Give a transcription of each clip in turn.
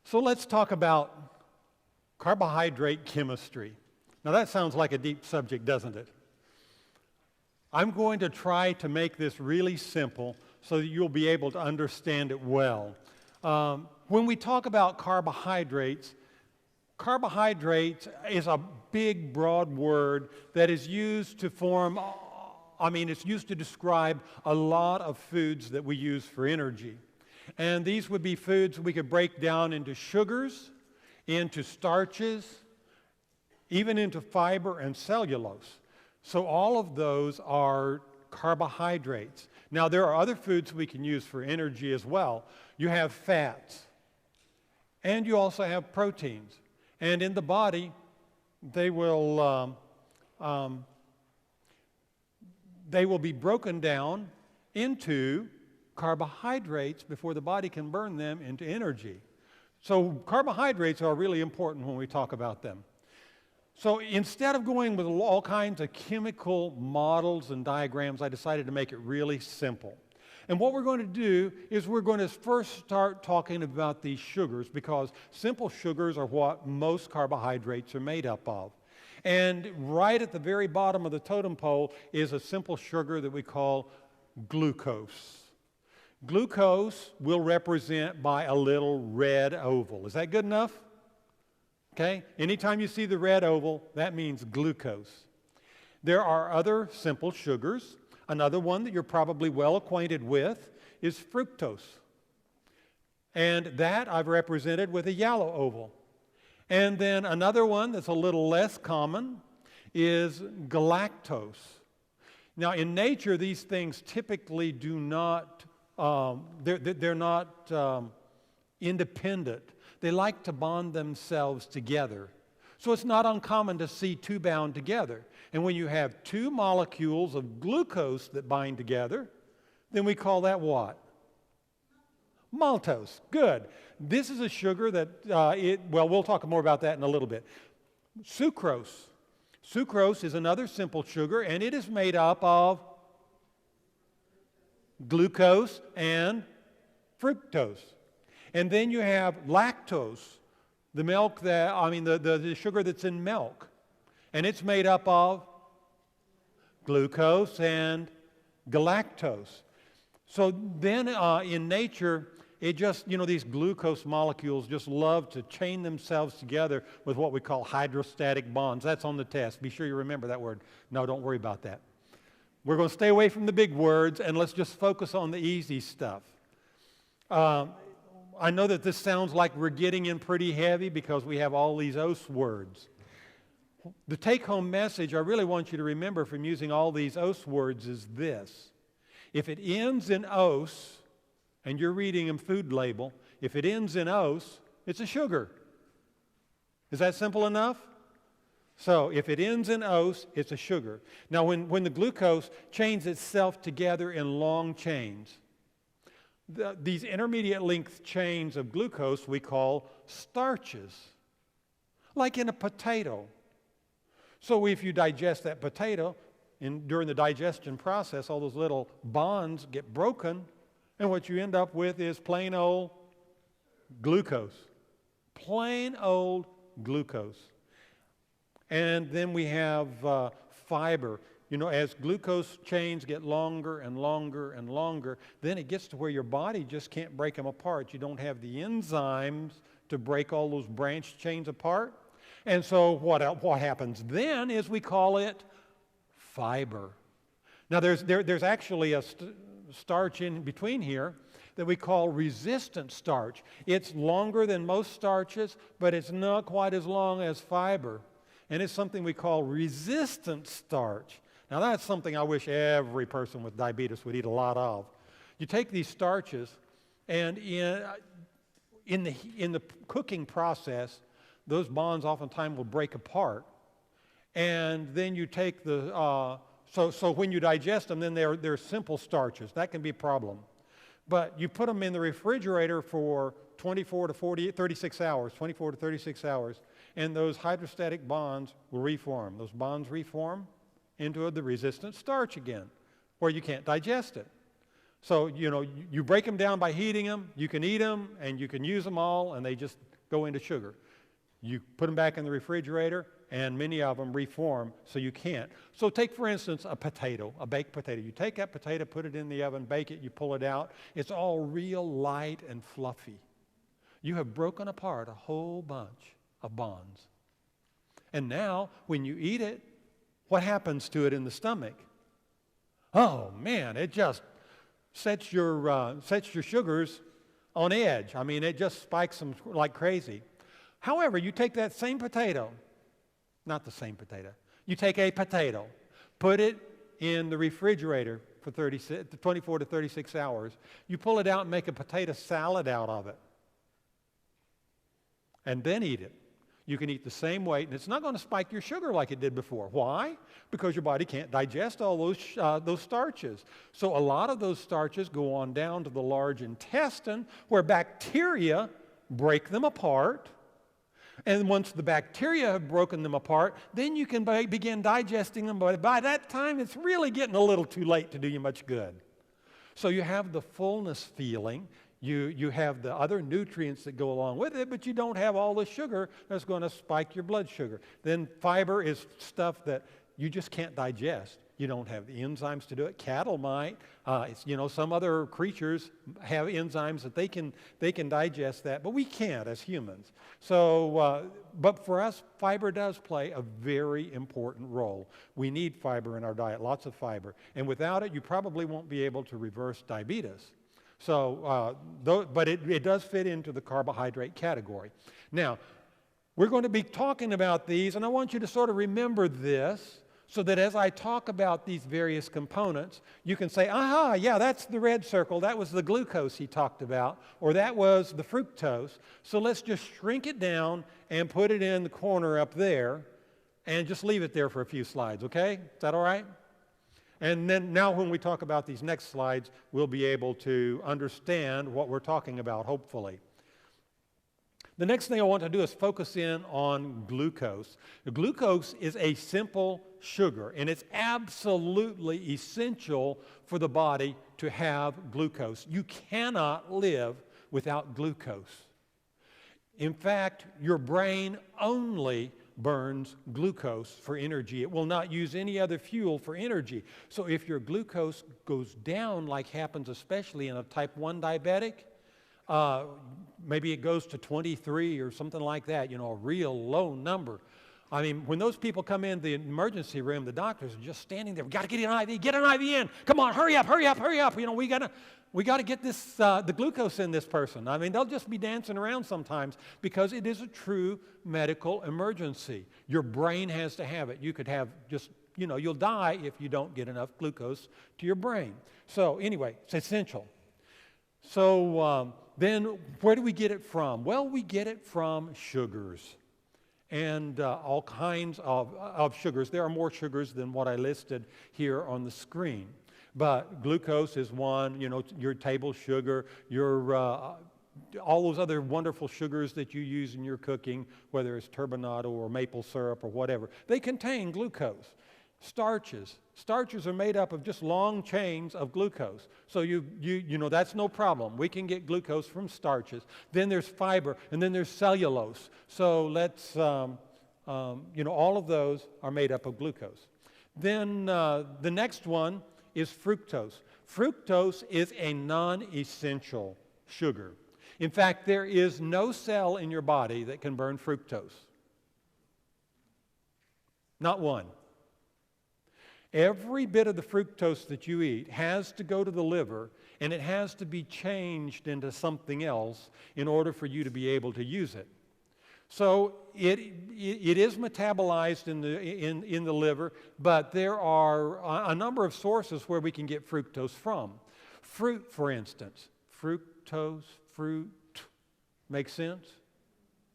So let's talk about carbohydrate chemistry. Now that sounds like a deep subject, doesn't it? I'm going to try to make this really simple so that you'll be able to understand it well. When we talk about carbohydrates, carbohydrates is a big, broad word that is used to form, it's used to describe a lot of foods that we use for energy. And these would be foods we could break down into sugars, into starches, even into fiber and cellulose. So all of those are carbohydrates. Now there are other foods we can use for energy as well. You have fats, and you also have proteins. And in the body, they will be broken down into carbohydrates before the body can burn them into energy. So carbohydrates are really important when we talk about them. So instead of going with all kinds of chemical models and diagrams, I decided to make it really simple. And what we're going to do is we're going to first start talking about these sugars, because simple sugars are what most carbohydrates are made up of. And right at the very bottom of the totem pole is a simple sugar that we call glucose. Glucose will represent by a little red oval. Is that good enough? Okay? Anytime you see the red oval, that means glucose. There are other simple sugars. Another one that you're probably well acquainted with is fructose. And that I've represented with a yellow oval. And then another one that's a little less common is galactose. Now in nature, these things typically do not, they're not independent. They like to bond themselves together. So it's not uncommon to see two bound together. And when you have two molecules of glucose that bind together, then we call that what? Maltose. Good. This is a sugar that, we'll talk more about that in a little bit. Sucrose. Sucrose is another simple sugar, and it is made up of glucose and fructose. And then you have lactose, the milk that, the sugar that's in milk. And it's made up of glucose and galactose. So then in nature, it just, these glucose molecules just love to chain themselves together with what we call hydrostatic bonds. That's on the test. Be sure you remember that word. No, don't worry about that. We're going to stay away from the big words, and let's just focus on the easy stuff. I know that this sounds like we're getting in pretty heavy because we have all these OS words. The take-home message I really want you to remember from using all these OS words is this. If it ends in OS, and you're reading a food label, if it ends in OS, it's a sugar. Is that simple enough? So if it ends in OS, it's a sugar. Now when the glucose chains itself together in long chains, these intermediate length chains of glucose we call starches, like in a potato. So if you digest that potato, during the digestion process, all those little bonds get broken, and what you end up with is plain old glucose. Plain old glucose. And then we have fiber. As glucose chains get longer and longer and longer, then it gets to where your body just can't break them apart. You don't have the enzymes to break all those branched chains apart. And so what happens then is we call it fiber. Now there's actually a starch in between here that we call resistant starch. It's longer than most starches, but it's not quite as long as fiber. And it's something we call resistant starch. Now that's something I wish every person with diabetes would eat a lot of. You take these starches, and in the cooking process, those bonds oftentimes will break apart. And then you take so when you digest them, then they're simple starches. That can be a problem. But you put them in the refrigerator for 24 to 36 hours, and those hydrostatic bonds will reform. Those bonds reform into the resistant starch again, where you can't digest it. So, you break them down by heating them, you can eat them, and you can use them all, and they just go into sugar. You put them back in the refrigerator, and many of them reform, so you can't. So take, for instance, a potato, a baked potato. You take that potato, put it in the oven, bake it, you pull it out. It's all real light and fluffy. You have broken apart a whole bunch of bonds. And now, when you eat it, what happens to it in the stomach? Oh, man, it just sets your sugars on edge. I mean, it just spikes them like crazy. However, you take that same potato, not the same potato, you take a potato, put it in the refrigerator for 24 to 36 hours, you pull it out and make a potato salad out of it, and then eat it. You can eat the same weight, and it's not going to spike your sugar like it did before. Why? Because your body can't digest all those starches. So a lot of those starches go on down to the large intestine, where bacteria break them apart. And once the bacteria have broken them apart, then you can begin digesting them. But by that time, it's really getting a little too late to do you much good. So you have the fullness feeling. You have the other nutrients that go along with it, but you don't have all the sugar that's going to spike your blood sugar. Then fiber is stuff that you just can't digest. You don't have the enzymes to do it. Cattle might. Some other creatures have enzymes that they can digest that, but we can't as humans. So, but for us, fiber does play a very important role. We need fiber in our diet, lots of fiber. And without it, you probably won't be able to reverse diabetes. So, but it does fit into the carbohydrate category. Now, we're going to be talking about these, and I want you to sort of remember this, so that as I talk about these various components, you can say, aha, yeah, that's the red circle. That was the glucose he talked about, or that was the fructose. So let's just shrink it down and put it in the corner up there and just leave it there for a few slides, okay? Is that all right? And then now when we talk about these next slides, we'll be able to understand what we're talking about, hopefully. The next thing I want to do is focus in on glucose. The glucose is a simple sugar, and it's absolutely essential for the body to have glucose. You cannot live without glucose. In fact, your brain only burns glucose for energy. It will not use any other fuel for energy. So if your glucose goes down, like happens especially in a type 1 diabetic, maybe it goes to 23 or something like that, a real low number. I mean, when those people come in the emergency room, the doctors are just standing there. We got to get an IV, get an IV in. Come on, hurry up, hurry up, hurry up. We got to get this the glucose in this person. I mean, they'll just be dancing around sometimes because it is a true medical emergency. Your brain has to have it. You could have just, you'll die if you don't get enough glucose to your brain. So anyway, it's essential. So then where do we get it from? Well, we get it from sugars and all kinds of sugars. There are more sugars than what I listed here on the screen. But glucose is one, your table sugar, your all those other wonderful sugars that you use in your cooking, whether it's turbinado or maple syrup or whatever, they contain glucose. Starches are made up of just long chains of glucose. So that's no problem. We can get glucose from starches. Then there's fiber, and then there's cellulose. So let's, all of those are made up of glucose. Then the next one is fructose. Fructose is a non-essential sugar. In fact, there is no cell in your body that can burn fructose. Not one. Every bit of the fructose that you eat has to go to the liver, and it has to be changed into something else in order for you to be able to use it. So it is metabolized in the liver, but there are a number of sources where we can get fructose from. Fruit, for instance. Fructose, fruit. Makes sense?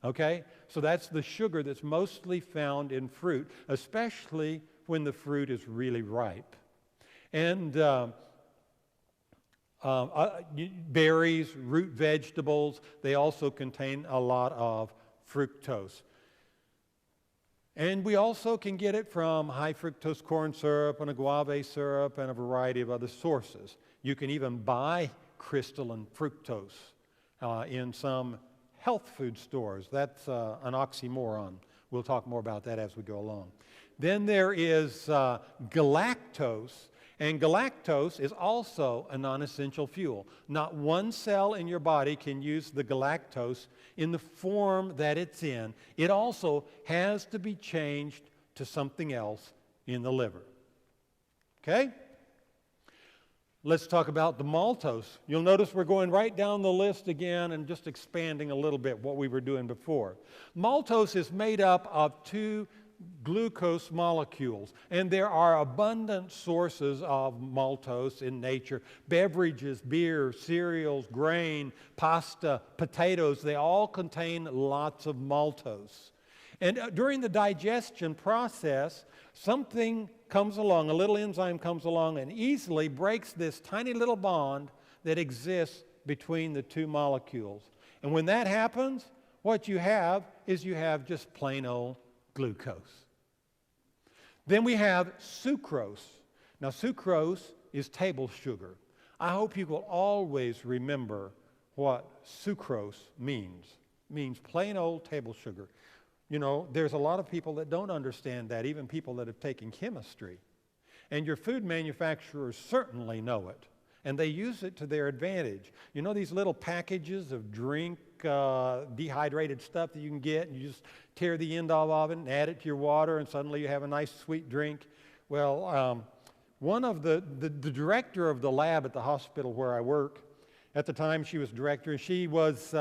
Okay? So that's the sugar that's mostly found in fruit, especially when the fruit is really ripe. And berries, root vegetables, they also contain a lot of fructose. And we also can get it from high fructose corn syrup and agave syrup and a variety of other sources. You can even buy crystalline fructose in some health food stores. That's an oxymoron. We'll talk more about that as we go along. Then there is galactose, and galactose is also a non-essential fuel. Not one cell in your body can use the galactose in the form that it's in. It also has to be changed to something else in the liver. Okay? Let's talk about the maltose. You'll notice we're going right down the list again and just expanding a little bit what we were doing before. Maltose is made up of two glucose molecules, and there are abundant sources of maltose in nature. Beverages, beer, cereals, grain, pasta, potatoes, they all contain lots of maltose. And during the digestion process, something comes along, a little enzyme comes along and easily breaks this tiny little bond that exists between the two molecules. And when that happens, what you have is you have just plain old glucose. Then we have sucrose. Now, sucrose is table sugar. I hope you will always remember what sucrose means. It means plain old table sugar. You know, there's a lot of people that don't understand that, even people that have taken chemistry. And your food manufacturers certainly know it, and they use it to their advantage. You know these little packages of drink, dehydrated stuff that you can get, and you just tear the end off of it and add it to your water, and suddenly you have a nice sweet drink? Well, one of the director of the lab at the hospital where I work, at the time she was director, and she was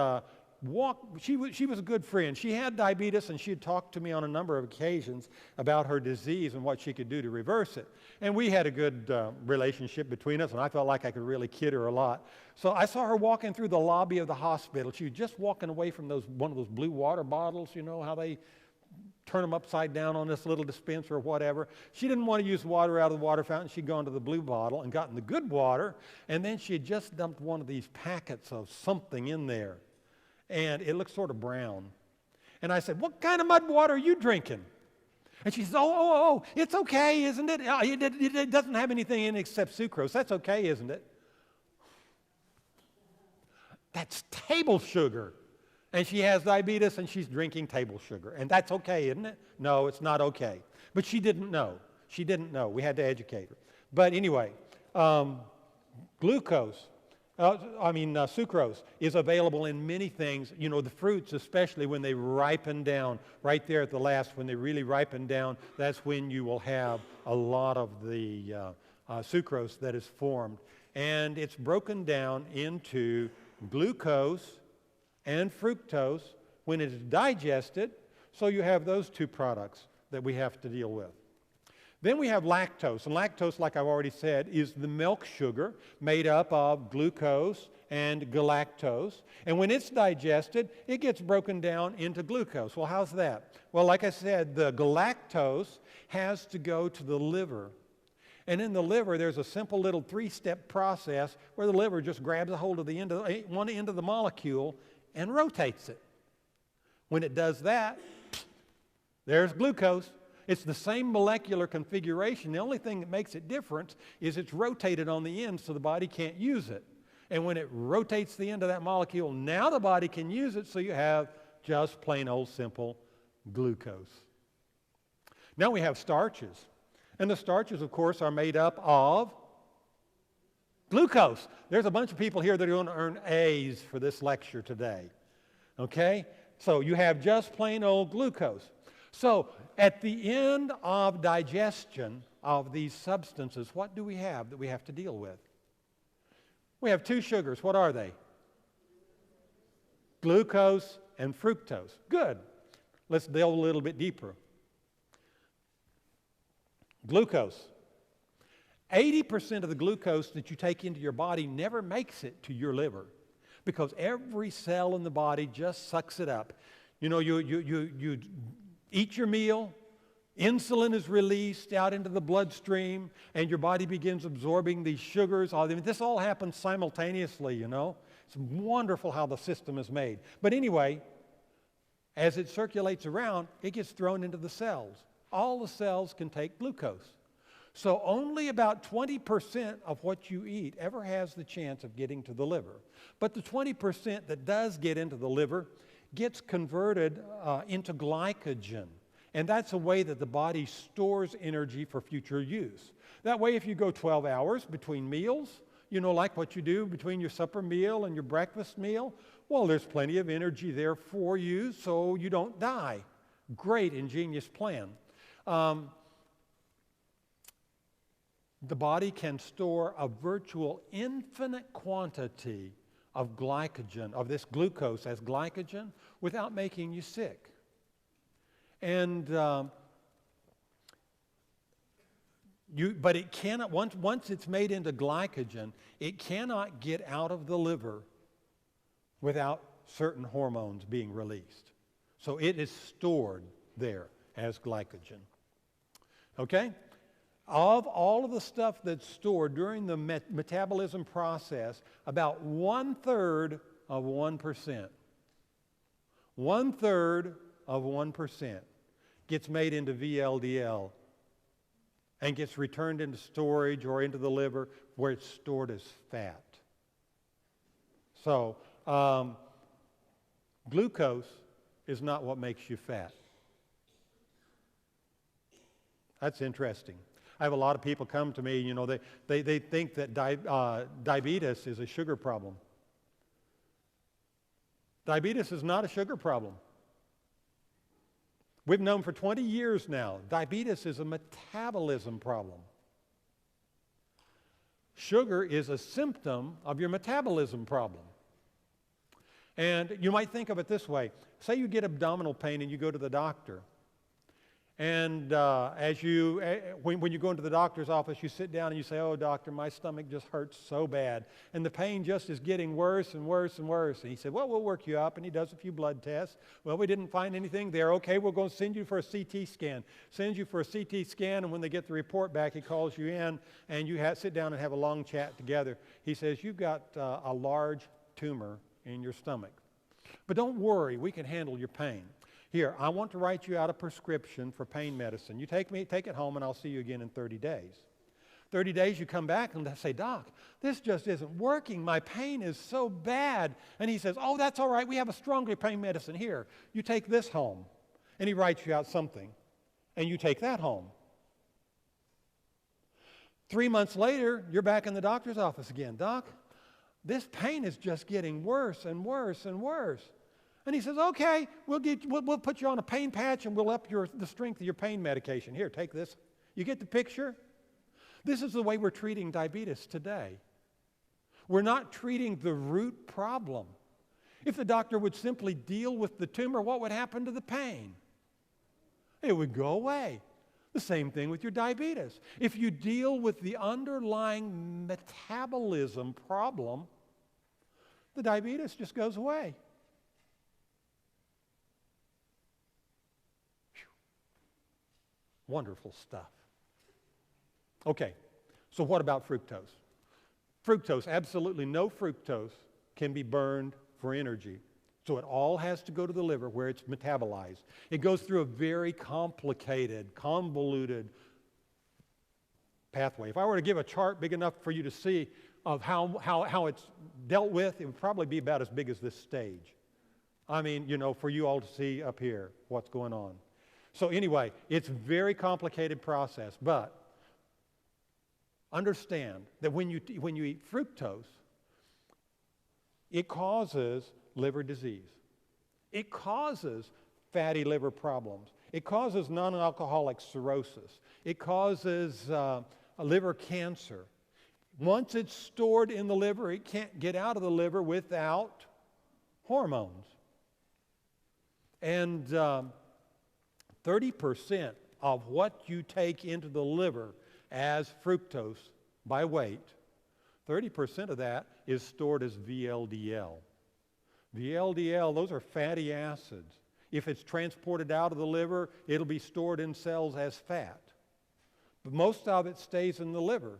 she was a good friend. She had diabetes, and she had talked to me on a number of occasions about her disease and what she could do to reverse it. And we had a good relationship between us, and I felt like I could really kid her a lot. So I saw her walking through the lobby of the hospital. She was just walking away from one of those blue water bottles, you know, how they turn them upside down on this little dispenser or whatever. She didn't want to use water out of the water fountain. She'd gone to the blue bottle and gotten the good water, and then she had just dumped one of these packets of something in there. And it looked sort of brown. And I said, "What kind of mud water are you drinking?" And she says, oh, it's okay, isn't it? It doesn't have anything in it except sucrose. That's okay, isn't it? That's table sugar. And she has diabetes, and she's drinking table sugar. And that's okay, isn't it? No, it's not okay. But she didn't know. She didn't know. We had to educate her. But anyway, sucrose is available in many things. You know, the fruits, especially when they ripen down, right there at the last, when they really ripen down, that's when you will have a lot of the sucrose that is formed. And it's broken down into glucose and fructose when it is digested. So you have those two products that we have to deal with. Then we have lactose, and lactose, like I've already said, is the milk sugar made up of glucose and galactose. And when it's digested, it gets broken down into glucose. Well, how's that? Well, like I said, the galactose has to go to the liver. And in the liver, there's a simple little three-step process where the liver just grabs a hold of one end of the molecule and rotates it. When it does that, there's glucose. It's the same molecular configuration. The only thing that makes it different is it's rotated on the end so the body can't use it. And when it rotates the end of that molecule, now the body can use it, so you have just plain old simple glucose. Now we have starches. And the starches, of course, are made up of glucose. There's a bunch of people here that are going to earn A's for this lecture today. Okay? So you have just plain old glucose. So at the end of digestion of these substances, what do we have that we have to deal with? We have two sugars. What are they? Glucose and fructose. Good. Let's delve a little bit deeper. Glucose. 80% of the glucose that you take into your body never makes it to your liver because every cell in the body just sucks it up. You know, you eat your meal, insulin is released out into the bloodstream, and your body begins absorbing these sugars. This all happens simultaneously, you know. It's wonderful how the system is made. But anyway, as it circulates around, it gets thrown into the cells. All the cells can take glucose. So only about 20% of what you eat ever has the chance of getting to the liver. But the 20% that does get into the liver gets converted into glycogen. And that's a way that the body stores energy for future use. That way, if you go 12 hours between meals, you know, like what you do between your supper meal and your breakfast meal, well, there's plenty of energy there for you so you don't die. Great, ingenious plan. The body can store a virtual infinite quantity of glycogen, of this glucose as glycogen, without making you sick. And but it cannot, once it's made into glycogen, it cannot get out of the liver without certain hormones being released. So it is stored there as glycogen. Okay? Of all of the stuff that's stored during the metabolism process, about 1/3 of 1%, 1/3 of 1% gets made into VLDL and gets returned into storage or into the liver where it's stored as fat. So, glucose is not what makes you fat. That's interesting. I have a lot of people come to me, you know, they think that diabetes is a sugar problem. Diabetes is not a sugar problem. We've known for 20 years now, diabetes is a metabolism problem. Sugar is a symptom of your metabolism problem. And you might think of it this way. Say you get abdominal pain and you go to the doctor. And when you go into the doctor's office, you sit down and you say, "Oh, doctor, my stomach just hurts so bad. And the pain just is getting worse and worse and worse." And he said, "Well, we'll work you up." And he does a few blood tests. "Well, we didn't find anything there." "Okay, we're going to send you for a CT scan." Sends you for a CT scan, and when they get the report back, he calls you in, and you sit down and have a long chat together. He says, "You've got a large tumor in your stomach. But don't worry, we can handle your pain. Here, I want to write you out a prescription for pain medicine. You take it home, and I'll see you again in 30 days. 30 days, you come back and say, "Doc, this just isn't working. My pain is so bad." And he says, "Oh, that's all right. We have a stronger pain medicine here. You take this home." And he writes you out something, and you take that home. 3 months later, you're back in the doctor's office again. "Doc, this pain is just getting worse and worse and worse." And he says, "Okay, we'll put you on a pain patch and we'll up the strength of your pain medication. Here, take this." You get the picture? This is the way we're treating diabetes today. We're not treating the root problem. If the doctor would simply deal with the tumor, what would happen to the pain? It would go away. The same thing with your diabetes. If you deal with the underlying metabolism problem, the diabetes just goes away. Wonderful stuff. Okay, so what about fructose? Fructose, absolutely no fructose can be burned for energy. So it all has to go to the liver where it's metabolized. It goes through a very complicated, convoluted pathway. If I were to give a chart big enough for you to see of how it's dealt with, it would probably be about as big as this stage. I mean, you know, for you all to see up here what's going on. So anyway, it's a very complicated process, but understand that when you eat fructose, it causes liver disease. It causes fatty liver problems. It causes non-alcoholic cirrhosis. It causes liver cancer. Once it's stored in the liver, it can't get out of the liver without hormones. And 30% of what you take into the liver as fructose by weight, 30% of that is stored as VLDL. VLDL, those are fatty acids. If it's transported out of the liver, it'll be stored in cells as fat. But most of it stays in the liver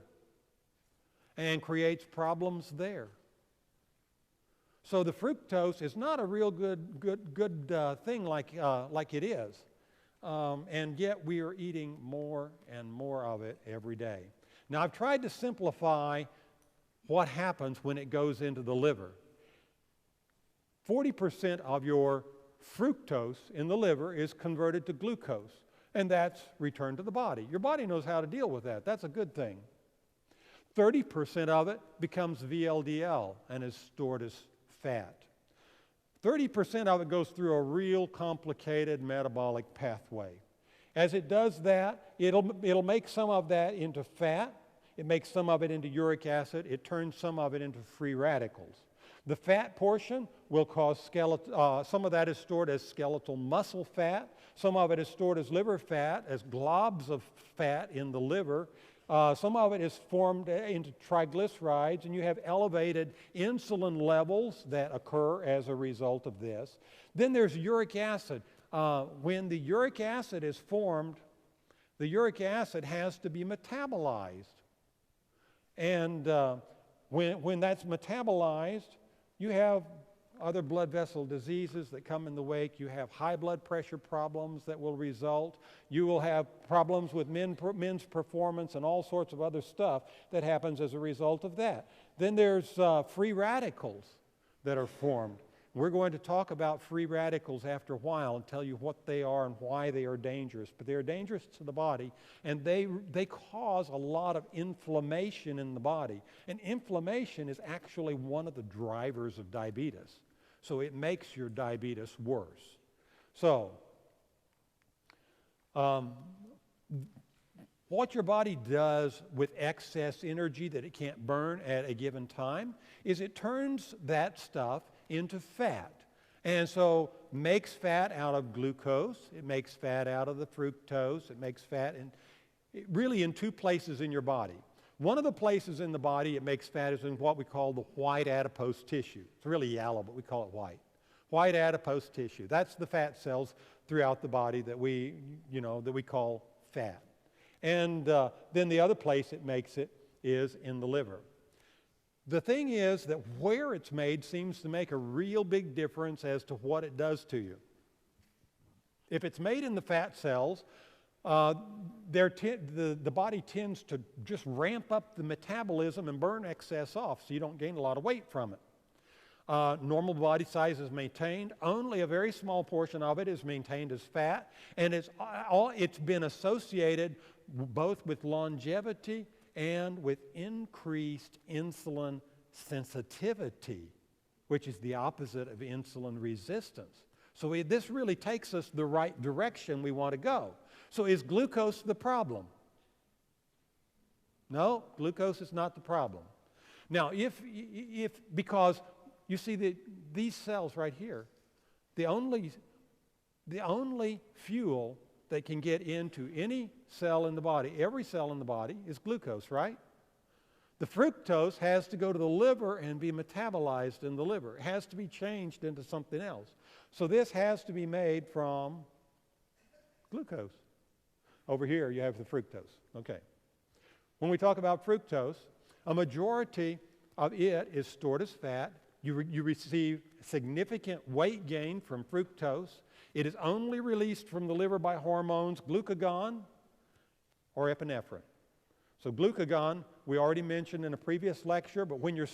and creates problems there. So the fructose is not a real good thing like it is. And yet we are eating more and more of it every day. Now, I've tried to simplify what happens when it goes into the liver. 40% of your fructose in the liver is converted to glucose, and that's returned to the body. Your body knows how to deal with that. That's a good thing. 30% of it becomes VLDL and is stored as fat. 30% of it goes through a real complicated metabolic pathway. As it does that, it'll make some of that into fat. It makes some of it into uric acid. It turns some of it into free radicals. The fat portion will cause some of that is stored as skeletal muscle fat. Some of it is stored as liver fat, as globs of fat in the liver. Some of it is formed into triglycerides, and you have elevated insulin levels that occur as a result of this. Then there's uric acid. When the uric acid is formed, the uric acid has to be metabolized. And when that's metabolized, you have other blood vessel diseases that come in the wake. You have high blood pressure problems that will result. You will have problems with men's performance and all sorts of other stuff that happens as a result of that. Then there's free radicals that are formed. We're going to talk about free radicals after a while and tell you what they are and why they are dangerous. But they are dangerous to the body, and they cause a lot of inflammation in the body. And inflammation is actually one of the drivers of diabetes. So it makes your diabetes worse. So, what your body does with excess energy that it can't burn at a given time is it turns that stuff into fat. And so makes fat out of glucose, it makes fat out of the fructose, it makes fat really in two places in your body. One of the places in the body it makes fat is in what we call the white adipose tissue. It's really yellow, but we call it white. White adipose tissue. That's the fat cells throughout the body that we call fat. And then the other place it makes it is in the liver. The thing is that where it's made seems to make a real big difference as to what it does to you. If it's made in the fat cells, the body tends to just ramp up the metabolism and burn excess off, so you don't gain a lot of weight from it. Normal body size is maintained. Only a very small portion of it is maintained as fat, and it's been associated both with longevity and with increased insulin sensitivity, which is the opposite of insulin resistance. So this really takes us the right direction we want to go. So is glucose the problem? No, glucose is not the problem. Now, because you see these cells right here, the only fuel that can get into any cell in the body, every cell in the body, is glucose, right? The fructose has to go to the liver and be metabolized in the liver. It has to be changed into something else. So this has to be made from glucose. Over here you have the fructose. Okay. When we talk about fructose, a majority of it is stored as fat. You receive significant weight gain from fructose. It is only released from the liver by hormones glucagon or epinephrine. So glucagon, we already mentioned in a previous lecture, but when your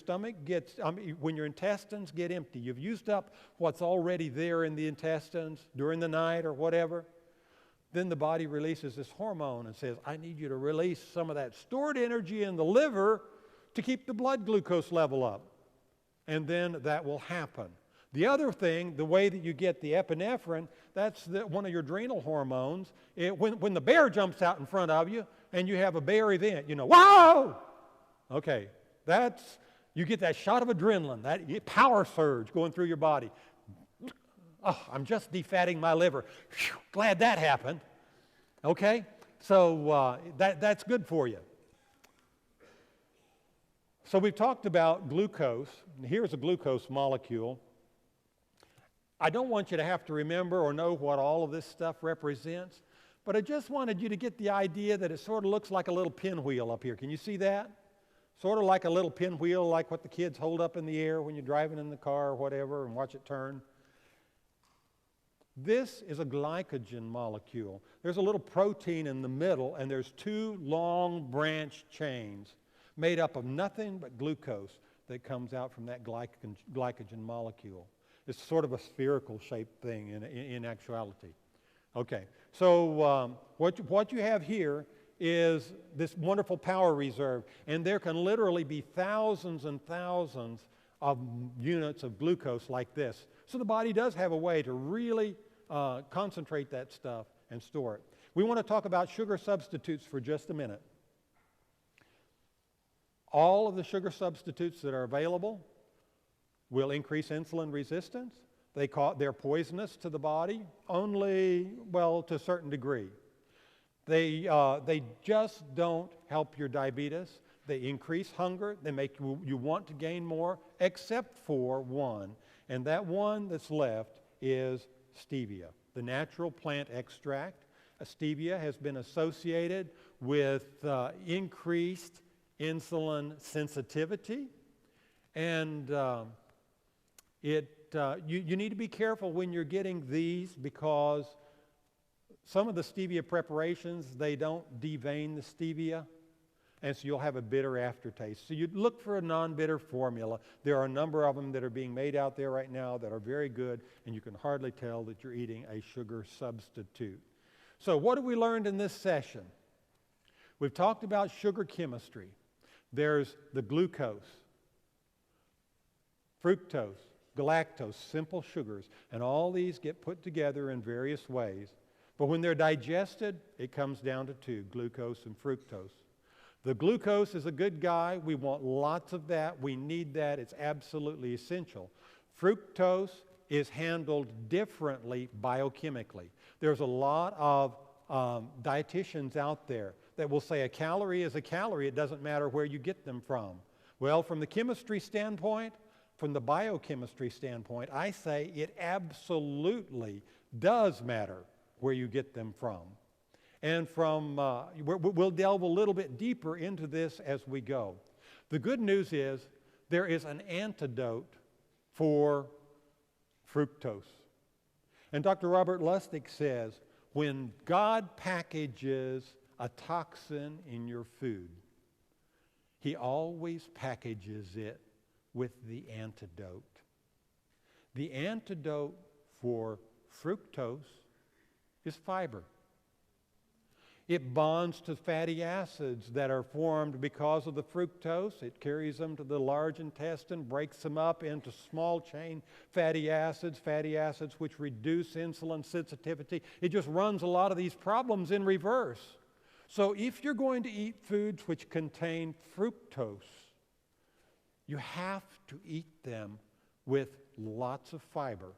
when your intestines get empty, you've used up what's already there in the intestines during the night or whatever, then the body releases this hormone and says, I need you to release some of that stored energy in the liver to keep the blood glucose level up. And then that will happen. The other thing, the way that you get the epinephrine, that's one of your adrenal hormones. When the bear jumps out in front of you and you have a bear event, whoa! Okay, you get that shot of adrenaline, that power surge going through your body. Oh, I'm just defatting my liver. Whew, glad that happened. Okay, so that's good for you. So we've talked about glucose. Here's a glucose molecule. I don't want you to have to remember or know what all of this stuff represents, but I just wanted you to get the idea that it sort of looks like a little pinwheel up here. Can you see that? Sort of like a little pinwheel, like what the kids hold up in the air when you're driving in the car or whatever and watch it turn. This is a glycogen molecule. There's a little protein in the middle, and there's two long branch chains made up of nothing but glucose that comes out from that glycogen molecule. It's sort of a spherical shaped thing in actuality. Okay, so what you have here is this wonderful power reserve, and there can literally be thousands and thousands of units of glucose like this. So the body does have a way to really concentrate that stuff and store it. We want to talk about sugar substitutes for just a minute. All of the sugar substitutes that are available will increase insulin resistance. They're poisonous to the body only, well, to a certain degree. They just don't help your diabetes. They increase hunger. They make you want to gain more, except for one. And that one that's left is stevia, the natural plant extract. Stevia has been associated with increased insulin sensitivity. And you need to be careful when you're getting these, because some of the stevia preparations, they don't devein the stevia, and so you'll have a bitter aftertaste. So you'd look for a non-bitter formula. There are a number of them that are being made out there right now that are very good, and you can hardly tell that you're eating a sugar substitute. So what have we learned in this session? We've talked about sugar chemistry. There's the glucose, fructose, galactose, simple sugars, and all these get put together in various ways. But when they're digested, it comes down to two, glucose and fructose. The glucose is a good guy. We want lots of that. We need that. It's absolutely essential. Fructose is handled differently biochemically. There's a lot of dietitians out there that will say a calorie is a calorie. It doesn't matter where you get them from. Well, from the chemistry standpoint, from the biochemistry standpoint, I say it absolutely does matter where you get them from. And we'll delve a little bit deeper into this as we go. The good news is there is an antidote for fructose. And Dr. Robert Lustig says, when God packages a toxin in your food, He always packages it with the antidote. The antidote for fructose is fiber. It bonds to fatty acids that are formed because of the fructose. It carries them to the large intestine, breaks them up into small chain fatty acids which reduce insulin sensitivity. It just runs a lot of these problems in reverse. So if you're going to eat foods which contain fructose, you have to eat them with lots of fiber.